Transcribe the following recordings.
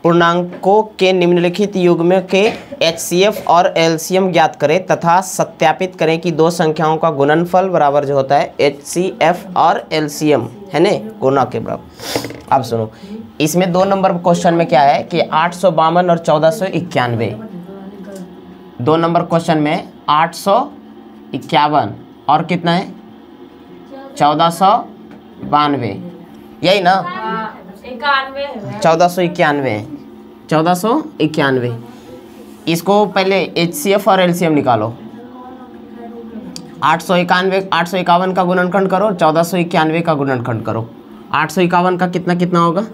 पूर्णांकों के निम्नलिखित युग्म के एचसीएफ और एलसीएम ज्ञात करें तथा सत्यापित करें कि दो संख्याओं का गुणनफल बराबर जो होता है एचसीएफ और एलसीएम है ने गुणा के बराबर। अब सुनो, इसमें 2 नंबर क्वेश्चन में क्या है कि 852 और 1491। 2 नंबर क्वेश्चन में 851 और कितना है 1492, यही ना 1491। इसको पहले एचसीएफ और एलसीएम निकालो। 851 का गुणनखंड करो, 1491 का गुणनखंड करो। 851 का कितना कितना होगा,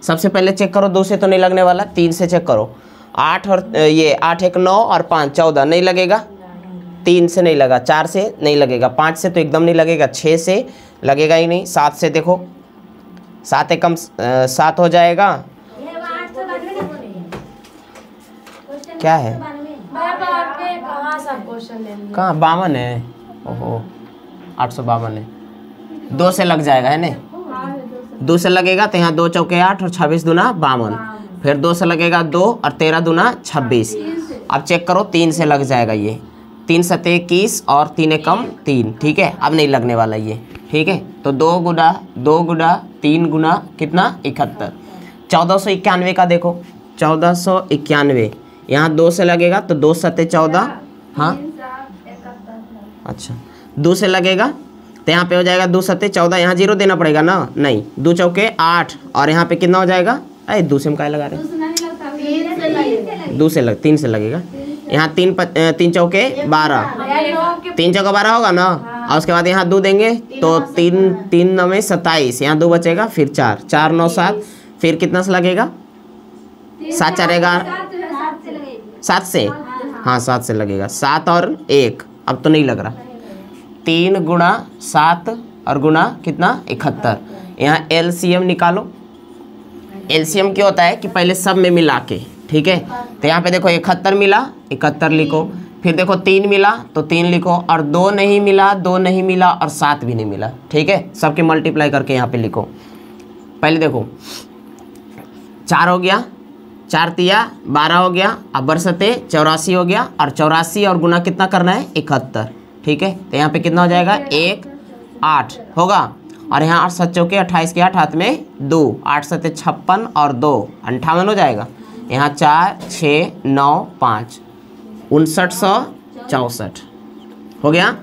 सबसे पहले चेक करो, 2 से तो नहीं लगने वाला, 3 से चेक करो। 8 और ये 8 1 9 और 5 14 नहीं लगेगा, 3 से नहीं लगा, 4 से नहीं लगेगा, 5 से तो एकदम नहीं लगेगा, 6 से लगेगा ही नहीं, 7 से देखो 7 एकम 7 हो जाएगा। क्या है कहाँ 52 है, ओहो 852 है, 2 से लग जाएगा है ने, 2 से लगेगा तो यहाँ 2 चौके 8 और 26 दूना 52, फिर 2 से लगेगा 2 और 13 दूना 26। अब चेक करो 3 से लग जाएगा, ये 3 7 21 और 3 एकम 3, ठीक है, अब नहीं लगने वाला ये, ठीक है। तो 2 गुना 3 गुना कितना 71। 1491 का देखो 1491, यहाँ 2 से लगेगा तो 2 7 14, हाँ अच्छा 2 से लगेगा तो यहाँ पे हो जाएगा 2 7 14, यहाँ 0 देना पड़ेगा ना, नहीं 2 चौके 8 और यहाँ पे कितना हो जाएगा, अरे 2 से हम क्या लगा रहे हैं, 3 से लगेगा, यहाँ 3 चौके 12, 3 चौका 12 होगा ना, और उसके बाद यहाँ 2 देंगे तो 3 9 में 27, यहाँ 2 बचेगा, फिर 4 4 9 7, फिर कितना से लगेगा 7 4 11 7 से, हाँ 7 से लगेगा, 7 और 1, अब तो नहीं लग रहा, 3 गुणा 7 और गुणा कितना 71। यहाँ एलसीएम निकालो। एलसीएम क्या होता है कि पहले सब में मिला के, ठीक है, तो यहाँ पे देखो 71 मिला 71 लिखो, फिर देखो 3 मिला तो 3 लिखो, और 2 नहीं मिला और 7 भी नहीं मिला, ठीक है, सबके मल्टीप्लाई करके यहाँ पे लिखो। पहले देखो 4 हो गया, 4 तिया 12 हो गया, अब बरसते 84 हो गया, और 84 और गुना कितना करना है 71, ठीक है, तो यहाँ पे कितना हो जाएगा 1 8 होगा, और यहाँ 8 7 चौके 28 के 8 हाथ में 2, 8 7 56 और 2 58 हो जाएगा, यहाँ 4 6 9 5 5964 हो गया।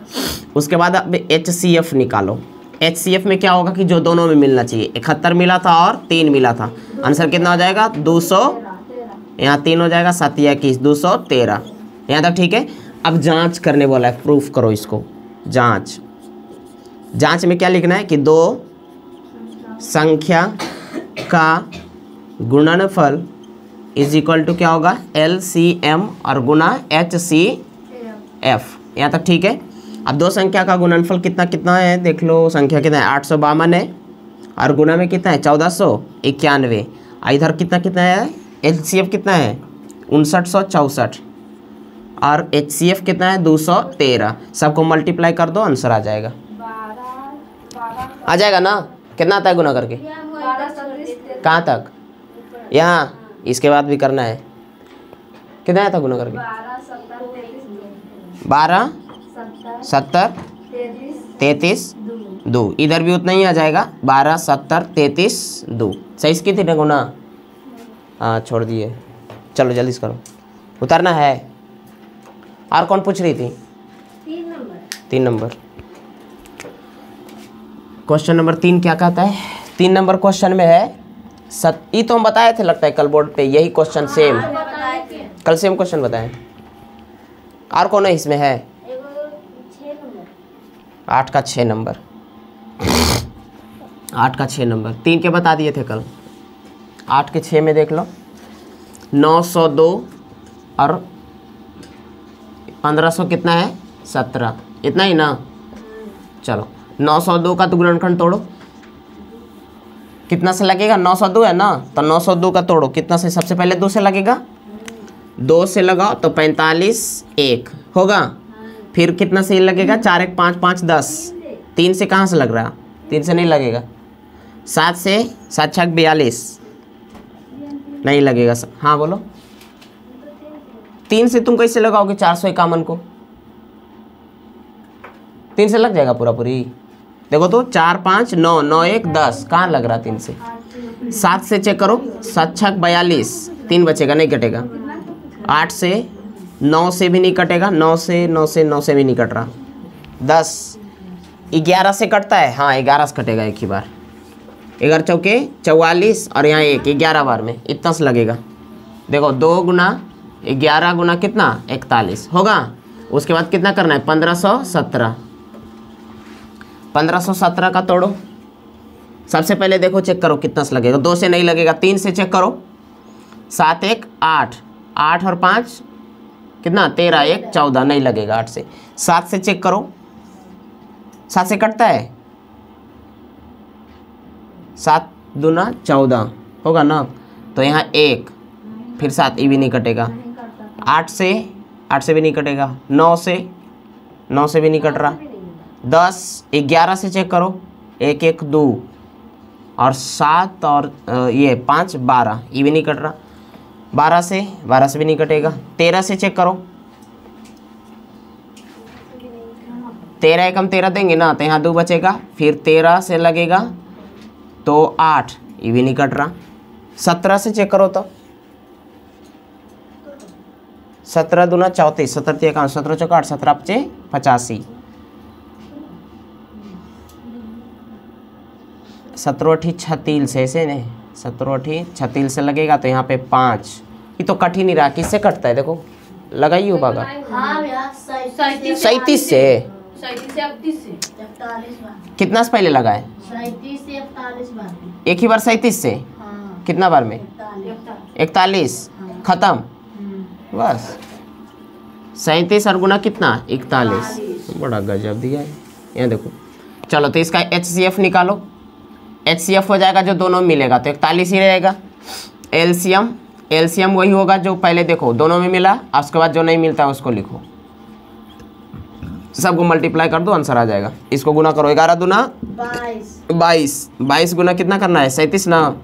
उसके बाद अब एचसीएफ निकालो। एचसीएफ में क्या होगा कि जो दोनों में मिलना चाहिए, 71 मिला था और 3 मिला था, आंसर कितना हो जाएगा 200, यहाँ 3 हो जाएगा 7 21 213, यहाँ तक ठीक है। अब जांच करने वाला है, प्रूफ करो इसको। जांच में क्या लिखना है कि दो संख्या का गुणनफल इज इक्वल टू क्या होगा LCM और गुना HCF, यहाँ तक ठीक है। अब दो संख्या का गुणनफल कितना कितना है देख लो, संख्या कितना है 852 है और गुना में कितना है 1491, इधर कितना कितना है LCF कितना है 5964 और HCF कितना है 213, सबको मल्टीप्लाई कर दो आंसर आ जाएगा ना। कितना आता है गुना करके, कहाँ तक, यहाँ इसके बाद भी करना है, कितना आया था गुना करके 12 70 33 2, इधर भी उतना ही आ जाएगा 12 70 33 2। सही की थी ना गुना, हाँ छोड़ दिए, चलो जल्दी से करो, उतारना है। और कौन पूछ रही थी 3 नंबर क्वेश्चन नंबर 3 क्या कहता है। 3 नंबर क्वेश्चन में है ये तो हम बताए थे लगता है कल बोर्ड पे, यही क्वेश्चन सेम कल सेम क्वेश्चन बताए। और कौन है इसमें है 8 का 6 नंबर, 8 का 6 नंबर 3 के बता दिए थे कल। 8 के 6 में देख लो 902 और 1500 कितना है 17, इतना ही ना। चलो 902 का तो गुणनखंड तोड़ो, कितना से लगेगा 902 है ना, तो 902 का तोड़ो कितना से, सबसे पहले 2 से लगेगा, 2 से लगाओ तो 45 1 होगा, फिर कितना से लगेगा 4 1 5 5 10, 3 से कहाँ से लग रहा, 3 से नहीं लगेगा, 7 से 7 6 42, नहीं लगेगा सर। हाँ बोलो। 3 से तुम कैसे लगाओगे 451 को? 3 से लग जाएगा पूरा पूरी। देखो तो 4 5 9 9 1 10, कहाँ लग रहा 3 से? 7 से चेक करो, 7 6 42, 3 बचेगा, नहीं कटेगा। 8 से 9 से भी नहीं कटेगा, 9 से 9 से 9 से भी नहीं कट रहा। 10 11 से कटता है, हाँ 11 से कटेगा एक ही बार। 11 चौके 44 और यहाँ 1, 11 बार में इतना से लगेगा। देखो 2 गुना 11 गुना कितना 41 होगा। उसके बाद कितना करना है 1517। 1517 का तोड़ो। सबसे पहले देखो चेक करो कितना से लगेगा। 2 से नहीं लगेगा, 3 से चेक करो। 7 1 8, 8 और 5 कितना 13, 1 14, नहीं लगेगा 8 से। 7 से चेक करो, 7 से कटता है। 7 दूना 14 होगा ना, तो यहाँ 1 फिर 7, ये भी नहीं कटेगा। 8 से भी नहीं कटेगा। 9 से भी नहीं कट रहा। 10 11 से चेक करो, 1 1 2 और 7 और ये 5 12, ये भी नहीं कट रहा। 12 से भी नहीं कटेगा। 13 से चेक करो, 13 एकम 13 देंगे ना, तो यहाँ 2 बचेगा। फिर 13 से लगेगा तो 8, ये भी नहीं कट रहा। 17 से चेक करो तो 17 दूना 34, 17 1 17 चौका 8, 17 5 85, 17 36 से ऐसे नहीं, 17 36 से लगेगा तो यहाँ पे 5, ये तो कट ही नहीं रहा। किससे कटता है देखो, लगाइए होगा 37 से। कितना से पहले लगा है? 37 से 41 बार। एक ही बार 37 से। हाँ। कितना बार में? 41 खत्म, बस। 37 और गुना कितना 41। बड़ा गजब दिया है। यहाँ देखो, चलो तो इसका HCF निकालो। HCF हो जाएगा जो दोनों में मिलेगा, तो 41 ही रहेगा। एलसीएम वही होगा जो पहले देखो दोनों में मिला, उसके बाद जो नहीं मिलता है उसको लिखो। सबको मल्टीप्लाई कर दो, आंसर आ जाएगा। इसको गुना करो, 11 दूना 22 गुना कितना करना है 37 ना।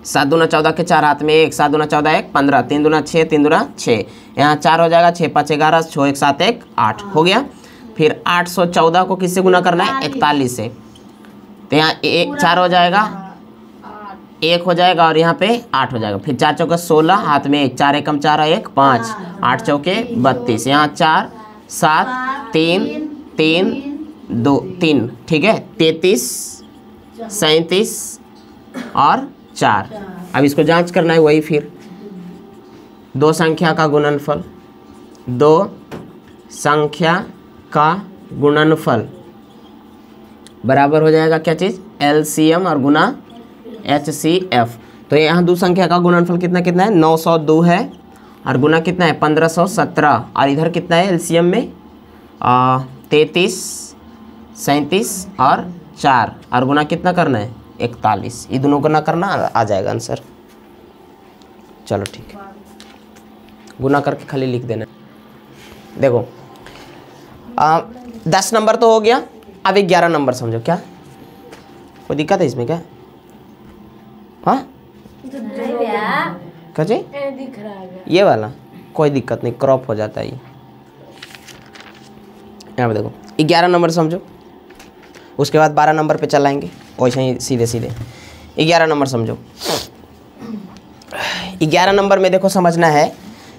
7 दूना 14 के 4 हाथ में 1, 7 दूना 14 1 15, 3 दूना 6, 3 दूना 6, यहाँ 4 हो जाएगा। 6 5 11, 6 1 7 1 8 हो गया। फिर 814 को किससे गुना करना है 41 से, तो यहाँ 4 हो जाएगा, 1 हो जाएगा और यहाँ पे 8 हो जाएगा। फिर 4 चौके 16, हाथ में 1, 4 एकम 4 1 5, 8 चौके 32, यहाँ 4 7 3 3 2 3, ठीक है। 33 37 और 4। अब इसको जांच करना है वही। फिर 2 संख्या का गुणनफल, 2 संख्या का गुणनफल बराबर हो जाएगा क्या चीज़, LCM और गुना HCF। तो यहाँ 2 संख्या का गुणनफल कितना कितना है 902 है, और गुना कितना है 1517, और इधर कितना है LCM में 33 37 और 4, और गुना कितना करना है 41। ये दोनों को ना करना, आ जाएगा आंसर। चलो ठीक है, गुना करके खाली लिख देना। देखो 10 नंबर तो हो गया, अब 11 नंबर समझो। क्या कोई दिक्कत है इसमें क्या? हाँ जी, ये वाला कोई दिक्कत नहीं, क्रॉप हो जाता है ये। यहाँ पे देखो 11 नंबर समझो, उसके बाद 12 नंबर पे चलाएंगे वैसे ही सीधे सीधे। 11 नंबर समझो। 11 नंबर में देखो समझना है,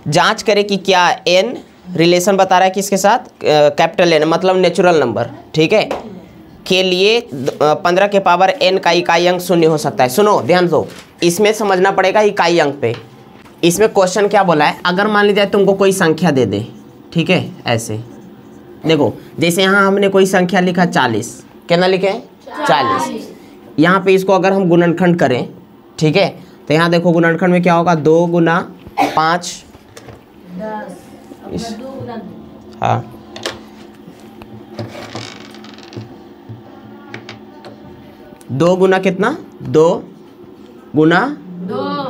जांच करें कि क्या n रिलेशन बता रहा है किसके साथ, कैपिटल N मतलब नेचुरल नंबर, ठीक है, के लिए 15 के पावर n का इकाई अंक 0 हो सकता है। सुनो ध्यान दो, इसमें समझना पड़ेगा इकाई अंक पे। इसमें क्वेश्चन क्या बोला है, अगर मान लीजिए तुमको कोई संख्या दे दे, ठीक है, ऐसे देखो जैसे यहाँ हमने कोई संख्या लिखा 40, कितना लिखे 40। यहाँ पे इसको अगर हम गुणनखंड करें, ठीक है, तो यहाँ देखो गुणनखंड में क्या होगा 2 गुना 5 10। हाँ 2 गुना कितना 2 गुना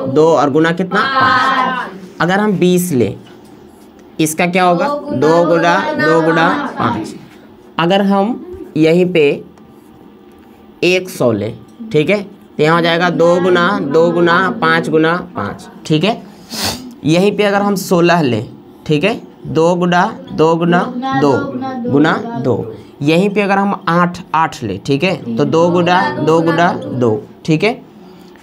2 और गुना कितना 5। अगर हम 20 ले, इसका क्या होगा 2 गुना 5। अगर हम यहीं पे 100 ले, ठीक है, तो यहाँ हो जाएगा 2 गुना 5 गुना 5। ठीक है, यहीं पे अगर हम 16 लें, ठीक है, 2 गुना 2 गुना 2। यहीं पे अगर हम 8 ले, ठीक है, तो 2 गुना 2। ठीक है,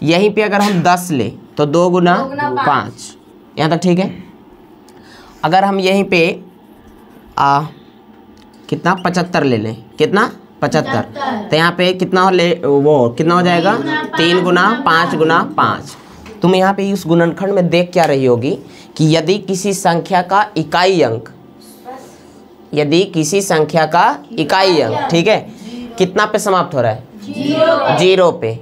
यहीं पे अगर हम 10 ले तो 2 गुना 5। यहाँ तक ठीक है। अगर हम यहीं पे कितना 75 ले लें, कितना 75, तो यहाँ पे कितना ले वो कितना हो जाएगा 3 गुना 5 गुना 5। तुम यहाँ पे इस गुणनखंड में देख क्या रही होगी कि यदि किसी संख्या का इकाई अंक, ठीक है, कितना पे समाप्त हो रहा है, 0 पे।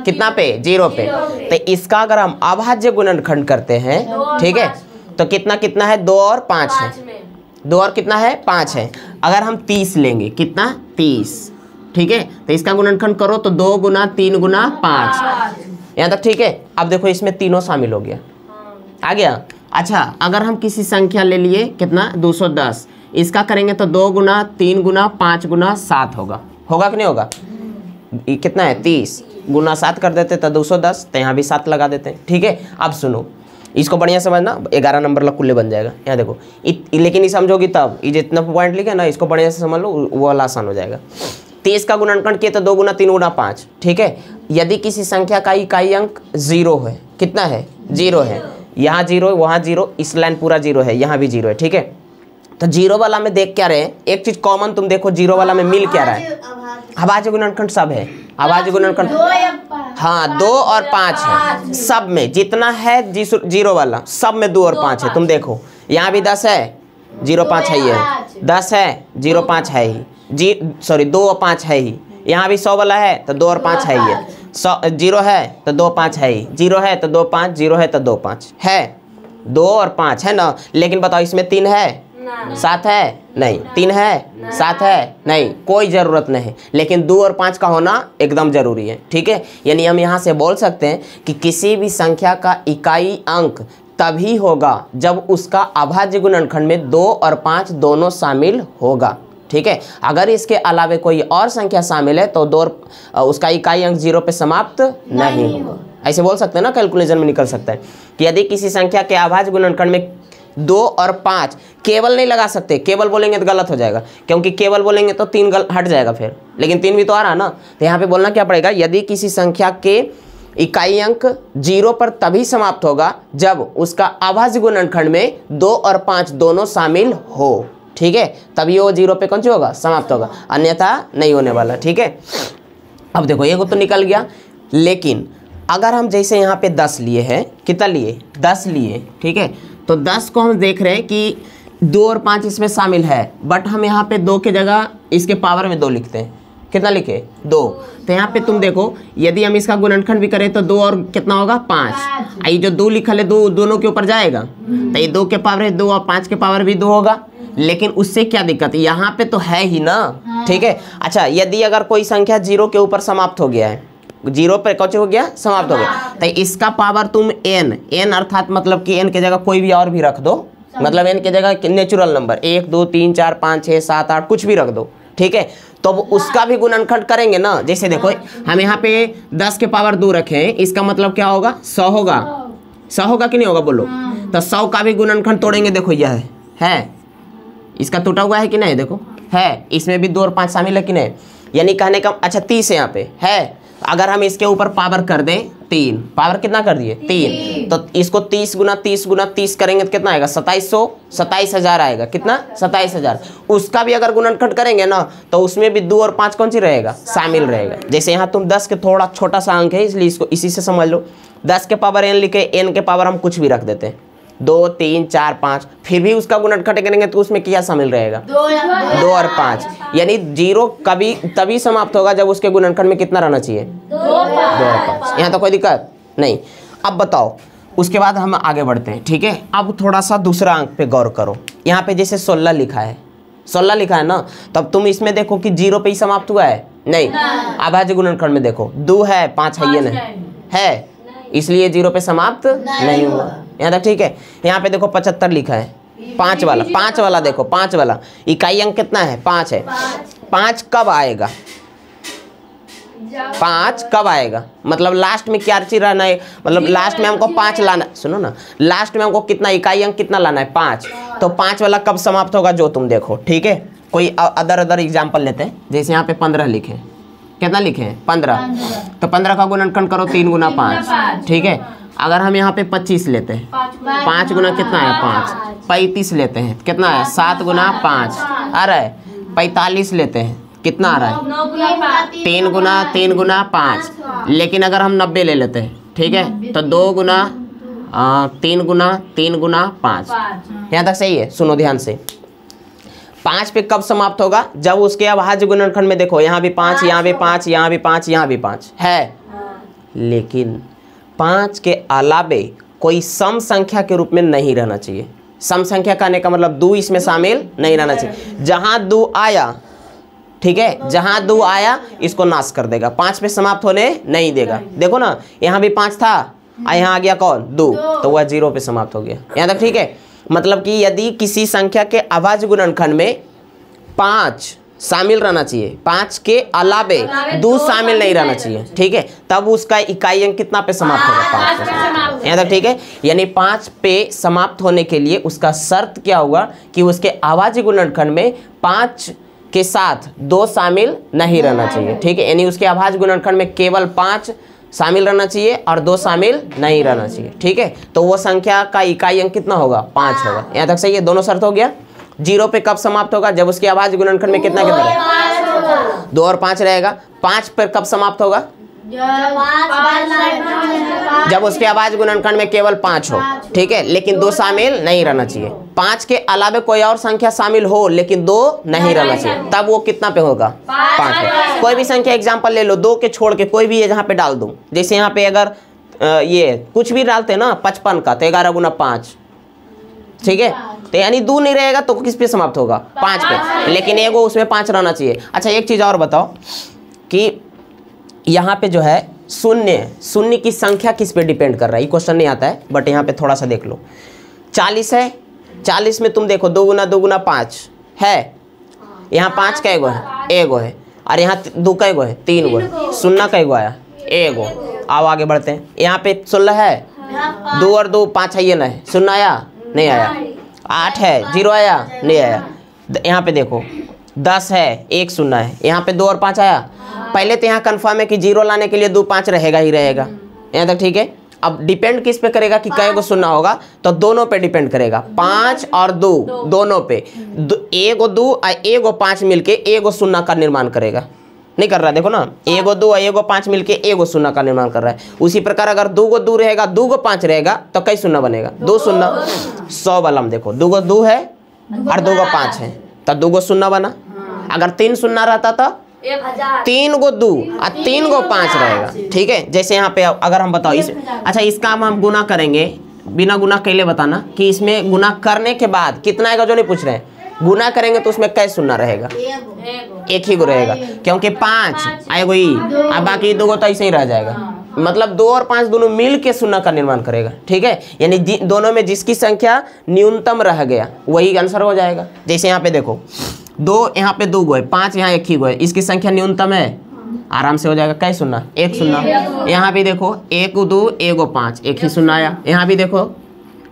कितना पे, 0 पे। तो इसका अगर हम अभाज्य गुणनखंड करते हैं, ठीक है, तो कितना है 2 और 5 है, 2 और कितना है 5 है। अगर हम 30 लेंगे, कितना 30, ठीक है, तो इसका गुणनखंड करो तो 2 गुना 3 गुना 5। यहाँ तक ठीक है। अब देखो इसमें तीनों शामिल हो गया, आ गया। अच्छा, अगर हम किसी संख्या ले लिए, कितना 210, इसका करेंगे तो 2 गुना 3 गुना 5 गुना 7 होगा कि नहीं होगा। कितना है 30, गुना 7 कर देते तो 210, तो यहाँ भी 7 लगा देते हैं। ठीक है, अब सुनो, इसको बढ़िया समझना, 11 नंबर लकुल्ले बन जाएगा। यहाँ देखो लेकिन ये समझोगी तब, ये जितना पॉइंट लिखे ना इसको बढ़िया से समझ लो, वो वाला आसान हो जाएगा। 30 का गुणनखंड किया तो 2 गुना 3 गुना 5। ठीक है, यदि किसी संख्या का इकाई अंक 0 है, कितना है 0 है, यहाँ 0 वहाँ 0, इस लाइन पूरा 0 है, यहाँ भी 0 है। ठीक है, तो 0 वाला में देख क्या रहे, एक चीज कॉमन तुम देखो, 0 वाला में मिल क्या रहा है, अभाज्य गुणनखंड सब है। अभाज्य गुणनखंड हाँ 2 और 5 है, सब में जितना है 0 वाला सब में 2 और 5 है। तुम देखो यहाँ भी 10 है, 0 5 है, ये 10 है, 0 5 है ही, 2 और 5 है ही। यहाँ भी 100 वाला है तो 2 और 5 है ही, 0 है तो 2 5 है ही, 0 है तो 2 5, 0 है तो 2 5 है, 2 और 5 है ना। लेकिन बताओ इसमें 3 है, 7 है नहीं, 3 है, 7 है नहीं, कोई ज़रूरत नहीं। लेकिन 2 और 5 का होना एकदम ज़रूरी है। ठीक है, यानी हम यहाँ से बोल सकते हैं कि किसी भी संख्या का इकाई अंक तभी होगा जब उसका अभाज्य गुणनखंड में 2 और 5 दोनों शामिल होगा। ठीक है, अगर इसके अलावा कोई और संख्या शामिल है तो 2 और उसका इकाई अंक 0 पे समाप्त नहीं होगा। ऐसे बोल सकते हैं ना, कैलकुलेशन में निकल सकता है कि यदि किसी संख्या के अभाज्य गुणनखंड में 2 और 5, केवल नहीं लगा सकते, केवल बोलेंगे तो गलत हो जाएगा, क्योंकि केवल बोलेंगे तो 3 हट जाएगा फिर, लेकिन 3 भी तो आ रहा ना। तो यहाँ पे बोलना क्या पड़ेगा, यदि किसी संख्या के इकाई अंक 0 पर तभी समाप्त होगा जब उसका अभाज्य गुणनखंड में 2 और 5 दोनों शामिल हो। ठीक है, तभी वो 0 पे कौन सी होगा, समाप्त होगा, अन्यथा नहीं होने वाला। ठीक है, अब देखो ये तो निकल गया। लेकिन अगर हम जैसे यहाँ पे 10 लिए हैं, कितना लिए 10 लिए, ठीक है, तो 10 को हम देख रहे हैं कि 2 और 5 इसमें शामिल है, बट हम यहाँ पे 2 के जगह इसके पावर में 2 लिखते हैं। कितना लिखे 2, तो यहाँ पे तुम देखो यदि हम इसका गुणनखंड भी करें तो 2 और कितना होगा 5, ये जो 2 लिखा है 2 दोनों के ऊपर जाएगा, तो ये 2 के पावर है 2 और 5 के पावर भी 2 होगा। लेकिन उससे क्या दिक्कत है, यहाँ पे तो है ही ना। ठीक है, अच्छा यदि अगर कोई संख्या 0 के ऊपर समाप्त हो गया है, 0 पे कौन हो गया, समाप्त हो गया, तो इसका पावर तुम n अर्थात मतलब कि n के जगह कोई भी और भी रख दो, मतलब n के जगह नेचुरल नंबर 1 2 3 4 5 6 7 8 कुछ भी रख दो। ठीक है, तो उसका भी गुणनखंड करेंगे ना। जैसे देखो हम यहाँ पे 10 के पावर 2 रखे हैं, इसका मतलब क्या होगा 100 होगा, 100 होगा कि नहीं होगा बोलो। तो 100 का भी गुणनखंड तोड़ेंगे, देखो यह है इसका टूटा हुआ है कि नहीं, देखो है, इसमें भी 2 और 5 शामिल है कि नहीं, यानी कहने का अच्छा 30 है यहाँ पे है। अगर हम इसके ऊपर पावर कर दें 3, पावर कितना कर दिए 3, तो इसको 30 गुना 30 करेंगे तो कितना आएगा 27,000 आएगा। कितना 27,000। उसका भी अगर गुणनखंड करेंगे ना तो उसमें भी 2 और 5 कौन सी रहेगा, शामिल रहेगा। जैसे यहाँ तुम 10 के थोड़ा छोटा सा अंक है, इसलिए इसको इसी से समझ लो। 10 के पावर n लिखे, n के पावर हम कुछ भी रख देते हैं, 2 3 4 5, फिर भी उसका गुणनखंड करेंगे तो उसमें क्या शामिल रहेगा 2 और 5, यानी 0 कभी तभी समाप्त होगा जब उसके गुणनखंड में कितना रहना चाहिए 2 और 5। यहाँ तो कोई दिक्कत नहीं। अब बताओ, उसके बाद हम आगे बढ़ते हैं। ठीक है, अब थोड़ा सा दूसरा अंक पे गौर करो। यहाँ पे जैसे 16 लिखा है, 16 लिखा है ना, तब तुम इसमें देखो कि 0 पे ही समाप्त हुआ है नहीं, अभाज्य गुणनखंड में देखो 2 है 5 है, ये नहीं है, इसलिए 0 पे समाप्त नहीं हुआ। यहाँ तक ठीक है। यहाँ पे देखो 75 लिखा है, 5 वाला देखो, 5 वाला इकाई अंक कितना है 5 है। 5 कब आएगा, 5 कब आएगा, मतलब लास्ट में क्या चीज रहना है, मतलब लास्ट में हमको 5 लाना, सुनो ना, लास्ट में हमको कितना इकाई अंक कितना लाना है 5, तो 5 वाला कब समाप्त होगा जो तुम देखो, ठीक है। कोई अदर एग्जाम्पल लेते हैं, जैसे यहाँ पे 15 लिखे, कितना लिखे हैं 15, तो 15 का गुणनखंड करो 3 गुना 5, ठीक है। अगर हम यहाँ पे 25 लेते हैं, 5 गुना कितना है 5, 35 लेते हैं कितना है 7 गुना 5 आ रहा है, 45 लेते हैं कितना आ रहा है 3 गुना 5, लेकिन अगर हम 90 ले लेते हैं, ठीक है, तो 2 गुना 3 गुना 5, यहाँ तक सही है। सुनो ध्यान से, 5 पे कब समाप्त होगा, जब उसके अभाज्य गुणनखंड में देखो यहाँ भी 5, यहाँ भी 5, यहाँ भी 5, यहाँ भी 5 है, लेकिन 5 के अलावे कोई सम संख्या के रूप में नहीं रहना चाहिए। सम संख्या कहने का मतलब 2 इसमें शामिल नहीं रहना चाहिए। जहां 2 आया, ठीक है, जहां 2 आया इसको नाश कर देगा, 5 पे समाप्त होने नहीं देगा। देखो ना, यहाँ भी 5 था, यहाँ आ गया कौन 2, तो वह 0 पे समाप्त हो गया। यहाँ तक ठीक है। मतलब कि यदि किसी संख्या के अभाज्य गुणनखंड में 5 शामिल रहना चाहिए, 5 के अलावे 2 शामिल नहीं रहना चाहिए, ठीक है, तब उसका इकाई अंक कितना पे समाप्त होगा 5 पे। यहाँ तक ठीक है। यानी 5 पे समाप्त होने के लिए उसका शर्त क्या हुआ कि उसके अभाज्य गुणनखंड में 5 के साथ 2 शामिल नहीं रहना चाहिए, ठीक है। यानी उसके अभाज्य गुणनखंड में केवल 5 शामिल रहना चाहिए और 2 शामिल नहीं रहना चाहिए, ठीक है। तो वो संख्या का इकाई अंक कितना होगा 5 होगा। यहाँ तक सही है, दोनों शर्त हो गया। 0 पे कब समाप्त होगा, जब उसके अभाज्य गुणनखंड में कितना कितना रहेगा 2 और 5 रहेगा। 5 पर कब समाप्त होगा, जब उसके अभाज्य गुणनखंड में केवल 5 हो, ठीक है, लेकिन 2 शामिल नहीं रहना चाहिए। 5 के अलावे कोई और संख्या शामिल हो लेकिन 2 नहीं रहना चाहिए, तब वो कितना पे होगा 5 पे। कोई भी संख्या एग्जाम्पल ले लो, 2 के छोड़ के कोई भी जहाँ पे डाल दूं, जैसे यहाँ पे अगर ये कुछ भी डालते ना 55 का, तो 11 गुना 5, ठीक है, तो यानी 2 नहीं रहेगा तो किस पे समाप्त होगा 5 पे, लेकिन एगो उसमें 5 रहना चाहिए। अच्छा एक चीज़ और बताओ कि यहाँ पे जो है शून्य की संख्या किस पे डिपेंड कर रहा है, ये क्वेश्चन नहीं आता है, बट यहाँ पे थोड़ा सा देख लो। 40 है, 40 में तुम देखो 2 गुना 5 है, यहाँ 5 का एगो है, और यहाँ 2 का एगो है, 3 गो है, 0 का एगो आया एगो। आओ आगे बढ़ते हैं। यहाँ पे 16 है, 2 और 2 5 है, ये ना है, 0 आया नहीं आया, 8 है 0 आया नहीं आया। यहाँ पे देखो 10 है 1 0 है, यहाँ पे 2 और 5 आया। पहले तो यहाँ कंफर्म है कि 0 लाने के लिए 2 5 रहेगा ही रहेगा। यहाँ तक ठीक है। अब डिपेंड किस पे करेगा कि कई को 0 होगा, तो दोनों पे डिपेंड करेगा, 5 और 2 दोनों पे। एगो 2 और एगो 5 मिलके एगो 0 का निर्माण करेगा, नहीं कर रहा, देखो ना, एगो 2 और एगो 5 मिलके एगो 0 का निर्माण कर रहा है। उसी प्रकार अगर 2 गो 2 रहेगा, 2 गो 5 रहेगा, तो कई 0 बनेगा 2 0। 100 वाला में देखो 2 गो 2 है और 2 गो 5 है, तो 2 गो 0 बना। अगर 3 0 रहता तो 3 गो 2 और 3 गो 5 रहेगा, ठीक है। जैसे यहाँ पे अगर हम बताओ इस, अच्छा इसका हम गुना करेंगे, बिना गुना कैले बताना कि इसमें गुना करने के बाद कितना आएगा, जो नहीं पूछ रहे हैं। गुना करेंगे तो उसमें कै 0 रहेगा, एक ही गो रहेगा, क्योंकि 5 आएगा ही, अब बाकी 2 गो तो ऐसे ही रह जाएगा। मतलब 2 और 5 दोनों मिल के 0 का निर्माण करेगा, ठीक है। यानी दोनों में जिसकी संख्या न्यूनतम रह गया वही आंसर हो जाएगा। जैसे यहाँ पे देखो 2 यहाँ पे 2 गो है, 5 यहाँ 1 ही गो है, इसकी संख्या न्यूनतम है, आराम से हो जाएगा कै 0 1 0। यहाँ भी देखो 1 2 1 5 1 ही 0 आया। यहाँ भी देखो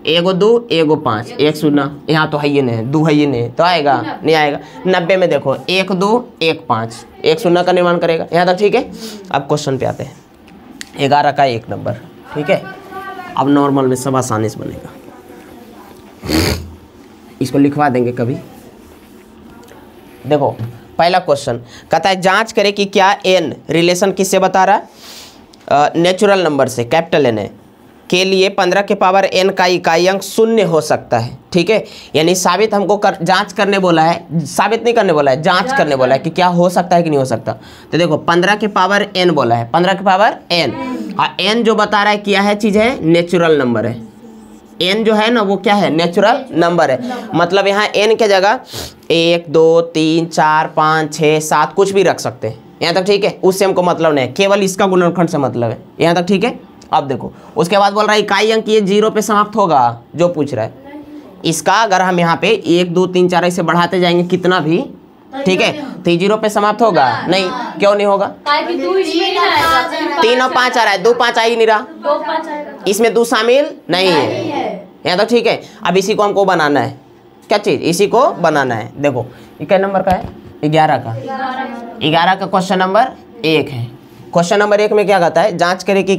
1 2 1 5 1 0, यहाँ तो है ही नहीं, 2 है ही नहीं, तो आएगा नहीं आएगा। 90 में देखो 1 2 1 5 1 0 का निर्माण करेगा। यहाँ तक ठीक है। अब क्वेश्चन पे आते हैं, 11 का 1 नंबर, ठीक है। अब नॉर्मल में सब आसानी से बनेगा, इसको लिखवा देंगे कभी। देखो पहला क्वेश्चन कहता है जांच करें कि क्या n रिलेशन किससे बता रहा है, नेचुरल नंबर से, कैपिटल N है, के लिए 15 के पावर n का इकाई अंक 0 हो सकता है, ठीक है। यानी साबित हमको जांच करने बोला है, साबित नहीं करने बोला है, जांच करने बोला है कि क्या हो सकता है कि नहीं हो सकता। तो देखो 15 के पावर n बोला है, 15 के पावर n, और n जो बता रहा है क्या है, चीज़ है नेचुरल नंबर है। n जो है ना वो क्या है, नेचुरल नंबर है। मतलब यहाँ n के जगह 1 2 3 4 5 6 7 कुछ भी रख सकते हैं। यहाँ तक ठीक है, उससे हमको मतलब नहीं है, केवल इसका गुणनखंड से मतलब है। यहाँ तक ठीक है। अब देखो उसके बाद बोल रहा है इकाई अंक ये 0 पे समाप्त होगा, जो पूछ रहा है। इसका अगर हम यहाँ पे 1 2 3 4 ऐसे बढ़ाते जाएंगे कितना भी, ठीक है, तो ये 0 पे समाप्त होगा नहीं, क्यों नहीं होगा? 3 और 5 आ रहा है, 2 5 आ ही नहीं रहा, इसमें 2 शामिल नहीं है। यहाँ तो ठीक है। अब इसी को हमको बनाना है, क्या चीज? इसी को बनाना है। देखो ये क्या नंबर का है? 11 का। 11 का क्वेश्चन नंबर 1 है। क्वेश्चन नंबर 1 में क्या कहता है? जांच करें कि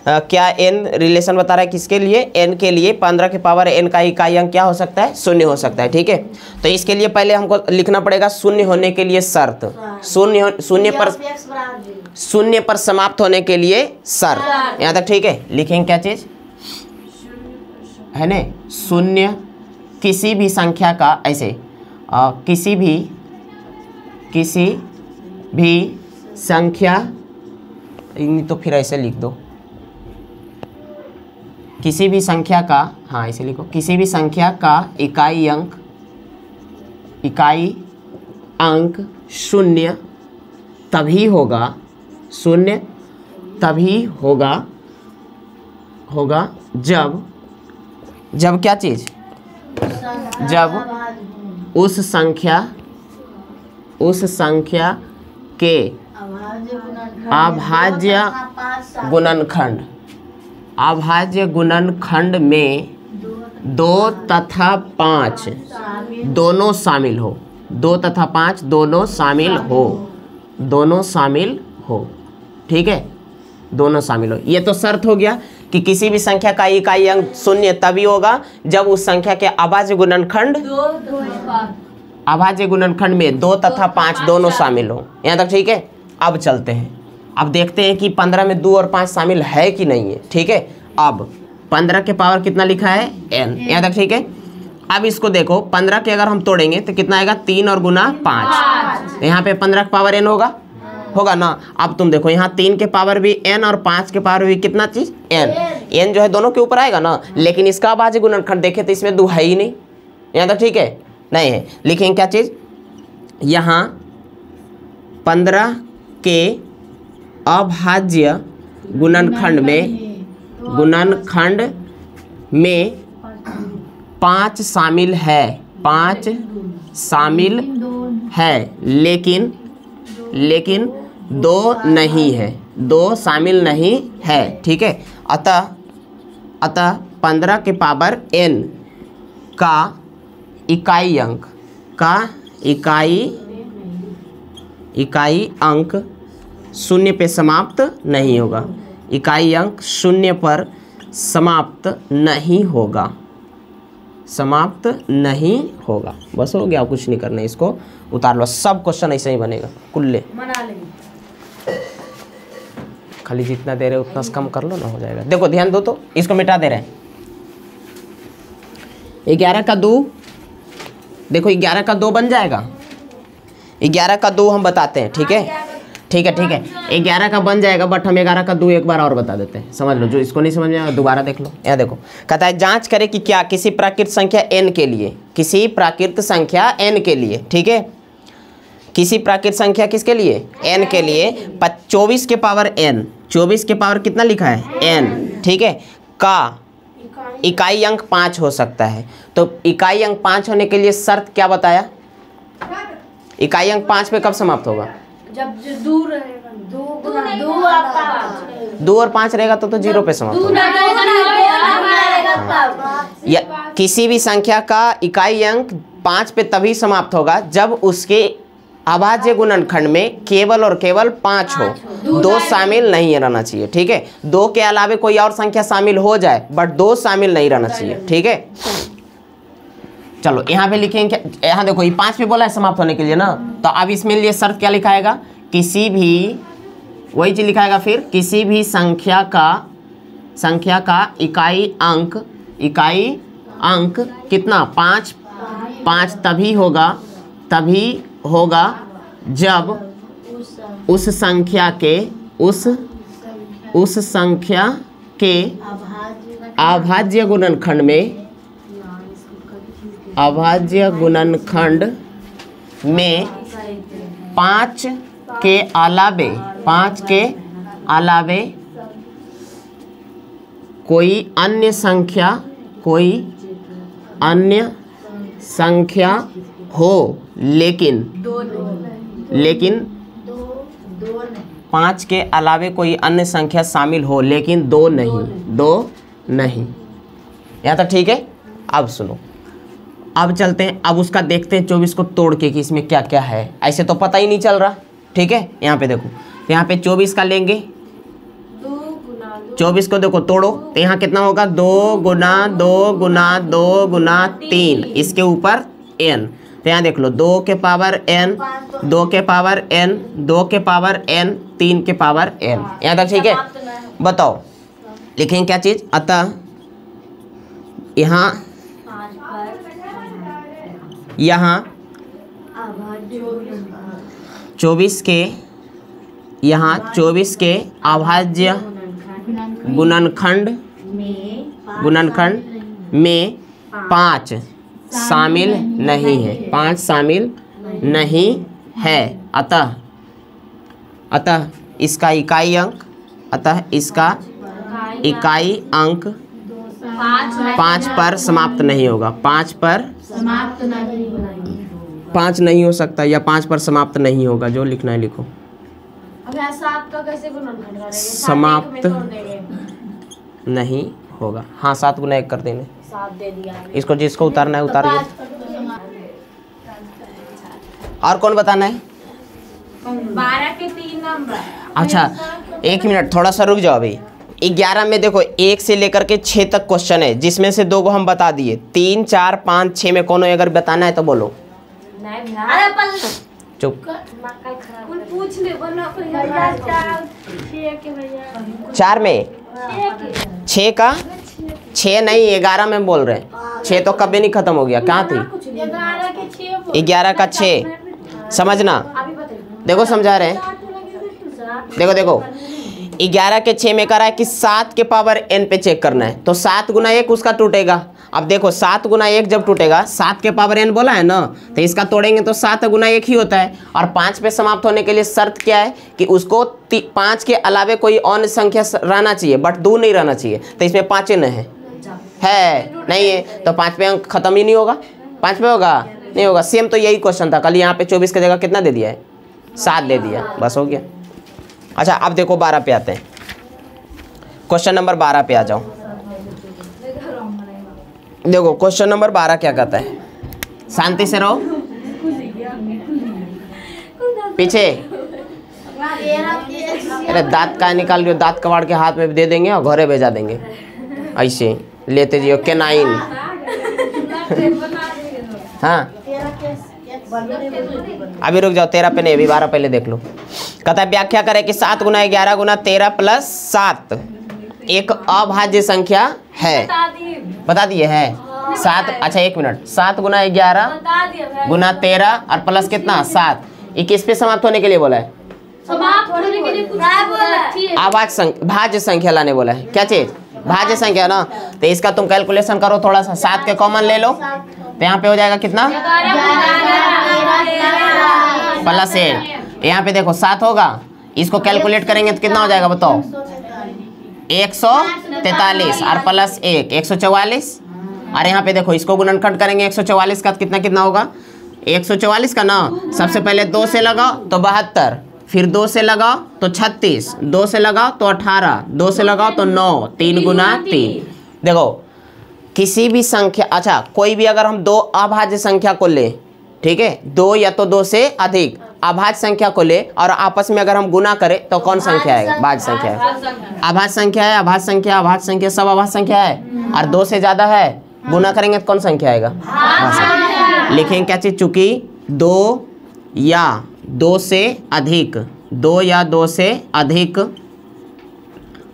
क्या n रिलेशन बता रहा है किसके लिए? n के लिए 15 के पावर n का इकाई अंक क्या हो सकता है? 0 हो सकता है। ठीक है, तो इसके लिए पहले हमको लिखना पड़ेगा शून्य होने के लिए शर्त। शून्य पर समाप्त होने के लिए शर्त। यहाँ तक ठीक है? लिखेंगे क्या चीज है ना? शून्य किसी भी संख्या का, ऐसे किसी भी संख्या, तो फिर ऐसे लिख दो, किसी भी संख्या का, हाँ ऐसे लिखो, किसी भी संख्या का इकाई अंक शून्य तभी होगा, शून्य तभी होगा जब क्या चीज? जब उस संख्या के अभाज्य गुणनखंड में 2 तथा 5 दोनों शामिल हो। 2 तथा 5 दोनों शामिल हो। ठीक है, दोनों शामिल हो। ये तो शर्त हो गया कि किसी भी संख्या का इकाई अंक शून्य तभी होगा जब उस संख्या के अभाज्य गुणनखंड में 2 तथा 5 दोनों शामिल हो। यहाँ तक ठीक है? अब चलते हैं, अब देखते हैं कि 15 में 2 और 5 शामिल है कि नहीं है। ठीक है, अब 15 के पावर कितना लिखा है? n। यहाँ तक ठीक है? अब इसको देखो, 15 के अगर हम तोड़ेंगे तो कितना आएगा? 3 और गुना 5। यहाँ पे 15 के पावर n होगा ना। अब तुम देखो, यहाँ 3 के पावर भी n और 5 के पावर भी कितना चीज? n जो है दोनों के ऊपर आएगा ना, लेकिन इसका अभाज्य गुणनखंड देखे तो इसमें 2 है ही नहीं। यहाँ तक ठीक है? नहीं है। लिखेंगे क्या चीज? यहाँ 15 के अभाज्य गुणनखंड में 5 शामिल है, 5 शामिल है, लेकिन 2 नहीं है, 2 शामिल नहीं है। ठीक है, अतः 15 के पावर n का इकाई अंक शून्य पे समाप्त नहीं होगा। इकाई अंक शून्य पर समाप्त नहीं होगा, बस हो गया, कुछ नहीं करना है। इसको उतार लो, सब क्वेश्चन ऐसे ही बनेगा कुल्ले। खाली जितना दे रहे उतना से कम कर लो ना, हो जाएगा। देखो ध्यान दो, तो इसको मिटा दे रहे हैं। 11 का 2, देखो 11 का 2 बन जाएगा। 11 का 2 हम बताते हैं। ठीक है, 11 का बन जाएगा, बट हम 11 का 2 एक बार और बता देते हैं, समझ लो। जो इसको नहीं समझ में आएगा दोबारा देख लो। यहाँ देखो, कहता है जांच करें कि क्या किसी प्राकृत संख्या n के लिए, ठीक है, किसी प्राकृत संख्या किसके लिए? n के लिए 24 के पावर n, 24 के पावर कितना लिखा है? n। ठीक है, का इकाई अंक 5 हो सकता है। तो इकाई अंक 5 होने के लिए शर्त क्या बताया? इकाई अंक 5 पे कब समाप्त होगा? जब दूर रहेगा, 2 और 5 रहेगा तो 0 पे समाप्त होगा। या किसी भी संख्या का इकाई अंक 5 पे तभी समाप्त होगा जब उसके अभाज्य गुणनखंड में केवल और केवल 5 हो, 2 शामिल नहीं रहना चाहिए। ठीक है, 2 के अलावे कोई और संख्या शामिल हो जाए, बट 2 शामिल नहीं रहना चाहिए। ठीक है, चलो यहाँ पे लिखेंगे, यहाँ देखो ये 5 पे बोला है समाप्त होने के लिए ना, तो अब इसमें लिए शर्त क्या लिखाएगा? किसी भी, वही चीज लिखाएगा फिर, किसी भी संख्या का इकाई अंक कितना? 5 तभी होगा जब उस संख्या के अभाज्य गुणनखंड में 5 के अलावे कोई अन्य संख्या हो लेकिन दो नहीं। 5 के अलावे कोई अन्य संख्या शामिल हो लेकिन दो नहीं। यहाँ तक ठीक है। अब सुनो, अब चलते हैं, अब उसका देखते हैं 24 को तोड़ के कि इसमें क्या क्या है। ऐसे तो पता ही नहीं चल रहा, ठीक है। यहाँ पे देखो, यहाँ पे 24 का लेंगे, 24 को देखो तोड़ो तो यहाँ कितना होगा 2 गुना 2 गुना 2 गुना 3, इसके ऊपर n। तो यहाँ देख लो 2 के पावर n, 2 के पावर n, 2 के पावर n, 3 के पावर n। यहाँ तक ठीक है। बताओ लिखेंगे क्या चीज़। अतः यहाँ 24 के अभाज्य गुणनखंड में 5 शामिल नहीं है, 5 शामिल नहीं है। अतः इसका इकाई अंक 5 पर समाप्त नहीं होगा, 5 नहीं हो सकता या 5 पर समाप्त नहीं होगा। जो लिखना है लिखो। अब यहाँ 7 का कैसे गुणनखंड करेंगे? समाप्त नहीं होगा। हाँ 7 गुना 1 कर देंगे। 7 दे दिया। इसको जिसको उतारना है उतारिए। और कौन बताना है? 12 के 3 नंबर। अच्छा 1 मिनट, थोड़ा सा रुक जाओ अभी। 11 में देखो 1 से लेकर के 6 तक क्वेश्चन है, जिसमें से 2 को हम बता दिए। 3, 4, 5, 6 में कोनो अगर बताना है तो बोलो। चुप। पूछ ले 4 में 6 का 6 नहीं 11 में बोल रहे हैं। 6 तो कभी नहीं खत्म हो गया, कहाँ थी? 11 का 6 समझना। देखो समझा रहे हैं, देखो 11 के 6 में करा है कि 7 के पावर n पे चेक करना है। तो 7 गुना 1 उसका टूटेगा। अब देखो 7 गुना 1 जब टूटेगा, 7 के पावर n बोला है ना, तो इसका तोड़ेंगे तो 7 गुना 1 ही होता है। और 5 पे समाप्त होने के लिए शर्त क्या है कि उसको 5 के अलावे कोई अन्य संख्या रहना चाहिए, बट 2 नहीं रहना चाहिए। तो इसमें 5 न है नहीं है, तो 5 पे अंक खत्म ही नहीं होगा। 5 पे होगा नहीं होगा। सेम तो यही क्वेश्चन था कल। यहाँ पे 24 की जगह कितना दे दिया है? 7 दे दिया, बस हो गया। अच्छा अब देखो 12 पे आते हैं। क्वेश्चन नंबर 12 पे आ जाओ। देखो क्वेश्चन नंबर 12 क्या कहता है। शांति से रहो, पीछे। अरे दांत का निकाल लियो, दांत कबाड़ के हाथ में दे देंगे और घरे भेजा देंगे। ऐसे लेते जियो केनाइन। हाँ अभी रुक जाओ, 13 पे नहीं, अभी 12 पहले देख लो। कहता है व्याख्या करें कि 7 गुना 11 गुना 13 प्लस 7 एक अभाज्य संख्या है। बता दिए है 7। अच्छा 1 मिनट, 7 गुना 11 गुना 13 और प्लस कितना 7, ये किस पे समाप्त होने के लिए बोला है? समाप्त होने के लिए भाज्य संख्या लाने बोला है। क्या चीज? भाज्य संख्या ना। तो इसका तुम कैलकुलेशन करो थोड़ा सा। 7 के कॉमन ले लो तो यहाँ पे हो जाएगा कितना? प्लस 8। यहाँ पे देखो 7 होगा, इसको कैलकुलेट करेंगे तो कितना हो जाएगा बताओ? 143 और प्लस 1 144। और यहाँ पे देखो इसको गुणनखंड करेंगे 144 का कितना कितना होगा? 144 का ना सबसे पहले 2 से लगाओ तो 72, फिर 2 से लगाओ तो 36, 2 से लगाओ तो 18, 2 से लगाओ तो 9, 3 गुना 3। देखो किसी भी संख्या, अच्छा कोई भी अगर हम 2 अभाज्य संख्या को ले, ठीक है, 2 या तो 2 से अधिक अभाज्य संख्या को ले और आपस में अगर हम गुना करें तो कौन संख्या आएगा? भाज्य संख्या है। अभाज्य संख्या है, अभाज्य संख्या सब अभाज्य संख्या है। और 2 से ज्यादा है, गुना करेंगे तो कौन संख्या आएगा? लिखेंगे क्या चीज? चूंकि 2 या 2 से अधिक, 2 या 2 से अधिक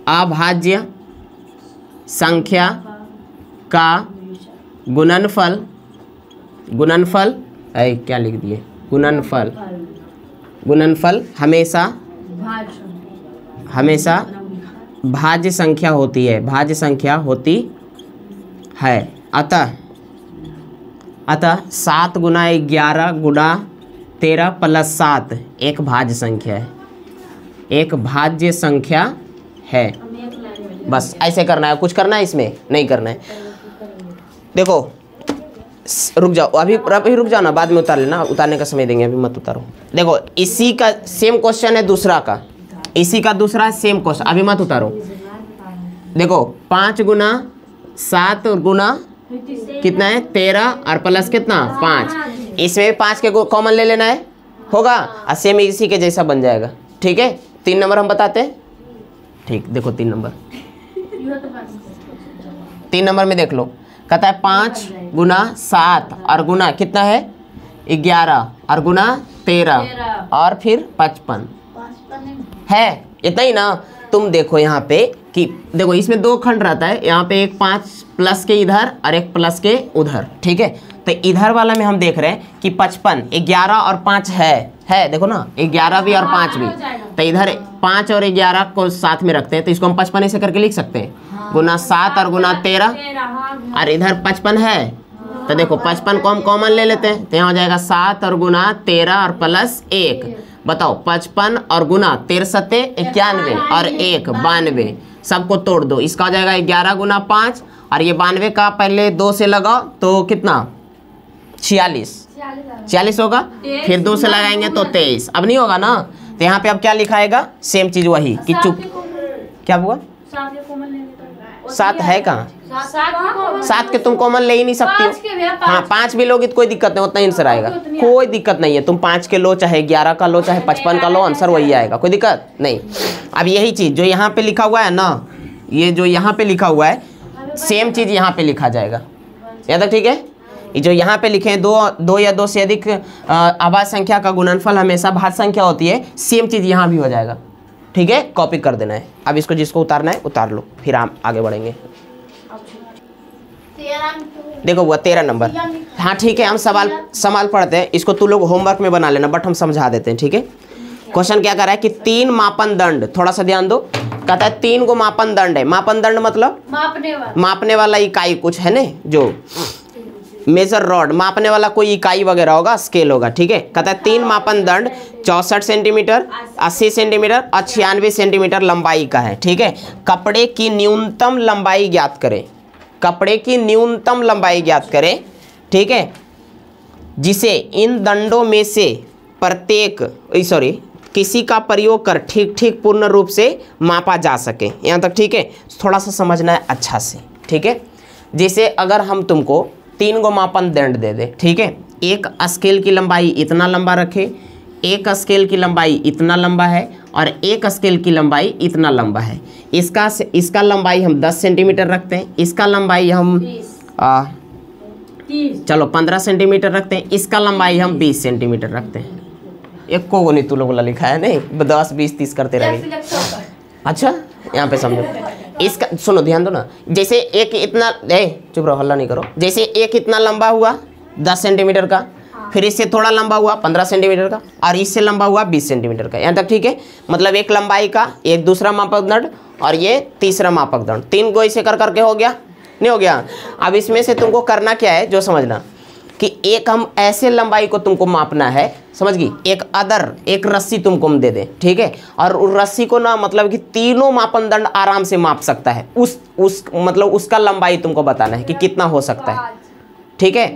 अभाज्य संख्या का गुणनफल क्या लिख दिए? गुणनफल हमेशा भाज्य संख्या होती है, भाज्य संख्या होती है। अतः 7 गुना 11 गुना 13 प्लस 7 एक भाज्य संख्या है, एक भाज्य संख्या है। बस ऐसे करना है, कुछ करना है इसमें नहीं करना है। देखो रुक जाओ, अभी रुक जाओ ना, बाद में उतार लेना, उतारने का समय देंगे, अभी मत उतारो। देखो इसी का सेम क्वेश्चन है दूसरा का, इसी का दूसरा सेम क्वेश्चन, अभी मत उतारो। देखो 5 गुना 7 गुना कितना है 13 और प्लस कितना 5, इसमें 5 के कॉमन ले लेना है, होगा और सेम इसी के जैसा बन जाएगा। ठीक है 3 नंबर हम बताते हैं। ठीक देखो 3 नंबर, 3 नंबर में देख लो, कहता है 5 गुना 7 और गुना कितना है 11 और गुना 13 और फिर 55 है, इतना ही ना। तुम देखो यहाँ पे कि देखो इसमें 2 खंड रहता है, यहाँ पे एक 5 प्लस के इधर और एक प्लस के उधर। ठीक है तो इधर वाला में हम देख रहे हैं कि 55 11 और 5 है देखो ना, 11 भी और 5 भी, तो इधर 5 और 11 को साथ में रखते हैं तो इसको हम 55 ऐसे करके लिख सकते हैं, गुना 7 और गुना 13 और इधर 55 है, तो देखो 55 को हम कॉमन ले लेते हैं, तो यहाँ हो जाएगा 7 और गुना 13 और प्लस 1। बताओ 55 और गुना 13 सत्ते 91 और 1 92, सबको तोड़ दो, इसका हो जाएगा 11 गुना 5 और ये 92 का पहले 2 से लगाओ तो कितना 46 होगा, फिर 2 से लगाएंगे तो 23, अब नहीं होगा ना। तो यहाँ पे अब क्या लिखाएगा, सेम चीज वही कि चुप क्या हुआ 7 है कहाँ, 7 के तुम कॉमन ले ही नहीं सकती हो। हाँ 5 भी लोगे तो कोई दिक्कत नहीं, उतना आंसर आएगा, कोई दिक्कत नहीं है। तुम 5 के लो चाहे 11 का लो चाहे 55 का लो, आंसर वही आएगा, कोई दिक्कत नहीं। अब यही चीज जो यहाँ पे लिखा हुआ है ना, ये जो यहाँ पे लिखा हुआ है सेम चीज यहाँ पे लिखा जाएगा, यहाँ तक ठीक है। ये जो यहाँ पे लिखे हैं 2 या 2 से अधिक आभाज्य संख्या का गुणनफल हमेशा भाज्य संख्या होती है, सेम चीज यहाँ भी हो जाएगा। ठीक है कॉपी कर देना है। अब इसको जिसको उतारना है उतार लो, फिर हम आगे बढ़ेंगे। देखो वो 13 नंबर, हाँ ठीक है हम सवाल पढ़ते हैं, इसको तू लोग होमवर्क में बना लेना, बट हम समझा देते हैं। ठीक है क्वेश्चन क्या कर रहा है कि 3 मापन दंड, थोड़ा सा ध्यान दो, कहता है 3 को मापन दंड है। मापन दंड मतलब मापने वाला इकाई कुछ है ना, जो मेजर रॉड मापने वाला कोई इकाई वगैरह होगा, स्केल होगा। ठीक है कहता है 3 मापन दंड 64 सेंटीमीटर 80 सेंटीमीटर और 96 सेंटीमीटर लंबाई का है। ठीक है कपड़े की न्यूनतम लंबाई ज्ञात करें, कपड़े की न्यूनतम लंबाई ज्ञात करें। ठीक है जिसे इन दंडों में से प्रत्येक किसी का प्रयोग कर ठीक पूर्ण रूप से मापा जा सके, यहाँ तक ठीक है। थोड़ा सा समझना है अच्छा से। ठीक है जैसे अगर हम तुमको 3 गो मापन दंड दे दे, ठीक है, एक स्केल की लंबाई इतना लंबा रखे, एक स्केल की लंबाई इतना लंबा है और एक स्केल की लंबाई इतना लंबा है। इसका लंबाई हम 10 सेंटीमीटर रखते हैं, इसका लंबाई हम चलो 15 सेंटीमीटर रखते हैं, इसका लंबाई हम 20 सेंटीमीटर रखते हैं। एक को नहीं तू लोगों ने लिखा है नहीं, 10 20 30 करते रहेंगे। अच्छा यहाँ पे समझो, इसका सुनो ध्यान दो ना, जैसे एक इतना चुप रहो हल्ला नहीं करो, जैसे एक इतना लंबा हुआ 10 सेंटीमीटर का, फिर इससे थोड़ा लंबा हुआ 15 सेंटीमीटर का और इससे लंबा हुआ 20 सेंटीमीटर का, यहाँ तक ठीक है। मतलब एक लंबाई का एक दूसरा मापक दंड और ये तीसरा मापक दंड, 3 को ऐसे कर करके हो गया, नहीं हो गया। अब इसमें से तुमको करना क्या है, जो समझना कि एक हम ऐसे लंबाई को तुमको मापना है, समझ गई, एक रस्सी तुमको हम दे दें, ठीक है, और उस रस्सी को ना मतलब कि तीनों मापन दंड आराम से माप सकता है, उस मतलब उसका लंबाई तुमको बताना है कि कितना हो सकता है। ठीक है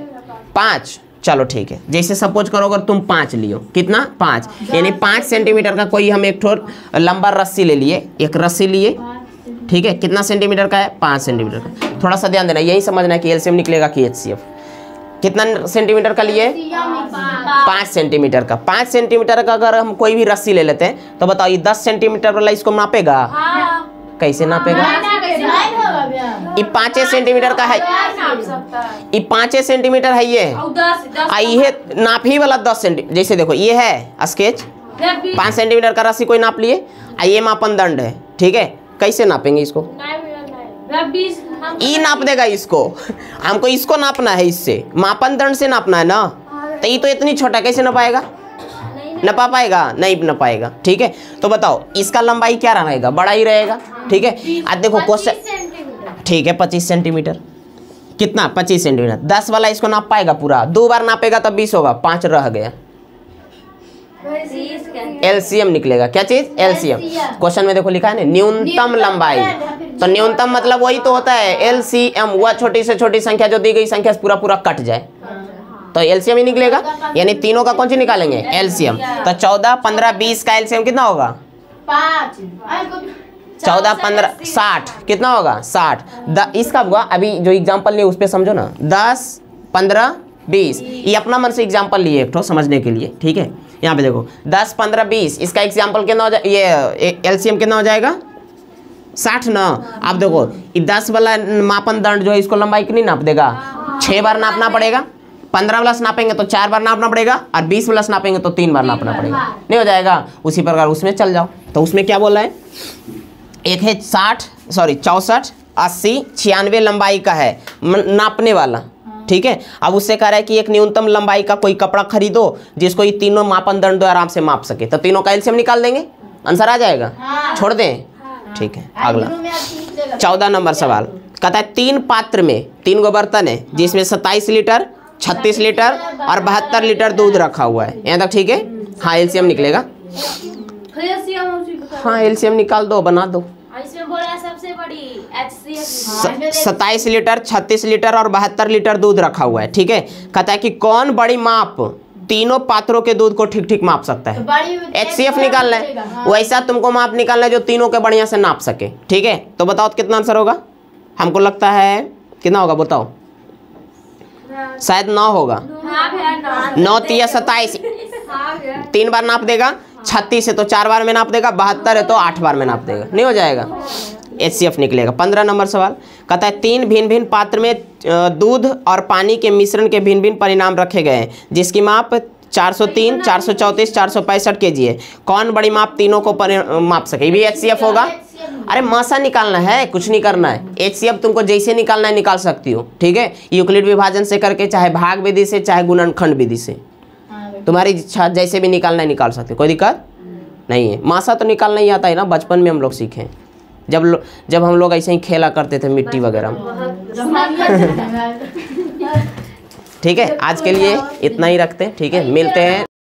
5, चलो ठीक है, जैसे सपोज करो अगर तुम 5 लियो, कितना 5 यानी 5 सेंटीमीटर का कोई हम एक ठोर लंबा रस्सी ले लिए, एक रस्सी लिए, ठीक है, कितना सेंटीमीटर का है 5 सेंटीमीटर का। थोड़ा सा ध्यान देना, यही समझना है कि एलसीएम निकलेगा कि एचसीएफ। कितना सेंटीमीटर का लिए 5 सेंटीमीटर का। 5 सेंटीमीटर का अगर हम कोई भी रस्सी ले लेते हैं तो बताओ ये 10 सेंटीमीटर वाला इसको नापेगा? कैसे नापेगा? ये 5 सेंटीमीटर का है, ये 5 सेंटीमीटर है, ये नाप ही वाला 10 सेंटीमीटर। जैसे देखो ये है स्केच, 5 सेंटीमीटर का रस्सी कोई नाप लिए, ये मापन दंड है, ठीक है, कैसे नापेंगे इसको? ई नाप देगा इसको, हमको इसको नापना है, इससे मापन दंड से नापना है ना, तो ये तो इतनी छोटा कैसे नापाएगा? नपा पाएगा? नहीं न पाएगा। ठीक है तो बताओ इसका लंबाई क्या रहेगा? बड़ा ही रहेगा। ठीक है आज देखो क्वेश्चन, ठीक है 25 सेंटीमीटर, कितना 25 सेंटीमीटर, 10 वाला इसको नाप पाएगा पूरा? 2 बार नापेगा तब 20 होगा, 5 रह गया, एलसीएम निकलेगा। क्या चीज? एलसीएम। क्वेश्चन में देखो लिखा है ना न्यूनतम लंबाई, तो न्यूनतम मतलब वही तो होता है एलसीएम, वह छोटी से छोटी संख्या जो दी गई संख्या से पूरा पूरा कट जाए, तो एलसीएम ही निकलेगा। यानी तीनों का कौन सी निकालेंगे? एलसीएम। तो 14, 15, 20 का एलसीएम कितना होगा? 14, 15, 60 कितना होगा? 60। इसका होगा अभी जो एग्जाम्पल लिए उस पर समझो ना, 10, 15, 20 ये अपना मन से एग्जाम्पल लिए एक ठो समझने के लिए, ठीक है। यहाँ पे देखो 10, 15, 20 इसका एग्जाम्पल कितना हो जाए, ये एलसीएम कितना हो जाएगा? 60 ना। आप देखो 10 वाला मापन दंड जो है इसको लंबाई कितनी नाप देगा? 6 बार नापना पड़ेगा। 15 वाला नापेंगे तो 4 बार नापना पड़ेगा, और 20 वाला नापेंगे तो 3 बार नापना पड़ेगा, नहीं हो जाएगा? उसी प्रकार उसमें चल जाओ। तो उसमें क्या बोला है? एक है 64, 80, 96 लंबाई का है नापने वाला, ठीक है। अब उससे कह रहा है कि एक न्यूनतम लंबाई का कोई कपड़ा खरीदो जिसको ये तीनों मापन दंड आराम से माप सके, तो तीनों का एलसीएम निकाल देंगे, आंसर आ जाएगा। छोड़ दें? ठीक है। अगला 14 नंबर सवाल कहता है 3 पात्र में 3 गो बर्तन है जिसमें 27 लीटर, 36 लीटर और 72 लीटर दूध रखा हुआ है। यहाँ तक ठीक है? हाँ एलसीएम निकलेगा। हाँ एलसीएम निकाल दो, बना दो। इसमें बोला सबसे बड़ी HCF 27 लीटर, 36 लीटर और 72 लीटर दूध रखा हुआ है, ठीक है। कहता है कि कौन बड़ी माप तीनों पात्रों के दूध को ठीक ठीक माप सकता है? HCF निकालना है, वैसा तुमको माप निकालना है जो तीनों के बढ़िया से नाप सके, ठीक है। तो बताओ कितना आंसर होगा? हमको लगता है कितना होगा बताओ? शायद 9 होगा। 9 3 27 3 बार नाप देगा, 36 है तो 4 बार में नाप देगा, 72 है तो 8 बार में नाप देगा, नहीं हो जाएगा? HCF निकलेगा। 15 नंबर सवाल कहता है 3 भिन्न भिन्न पात्र में दूध और पानी के मिश्रण के भिन्न भिन्न परिणाम रखे गए हैं जिसकी माप 403, 434, 465 kg है। कौन बड़ी माप तीनों को माप सके? ये भी HCF होगा। अरे मासा निकालना है, कुछ नहीं करना है। HCF तुमको जैसे निकालना है निकाल सकती हो, ठीक है। यूक्लिड विभाजन से करके, चाहे भाग विधि से, चाहे गुणनखंड विधि से, तुम्हारी इच्छा जैसे भी निकालना है निकाल सकते हो, कोई दिक्कत नहीं है। मासा तो निकालना ही आता है ना, बचपन में हम लोग सीखे, जब हम लोग ऐसे ही खेला करते थे मिट्टी वगैरह में। ठीक है, आज के लिए इतना ही रखते हैं, ठीक है, मिलते हैं।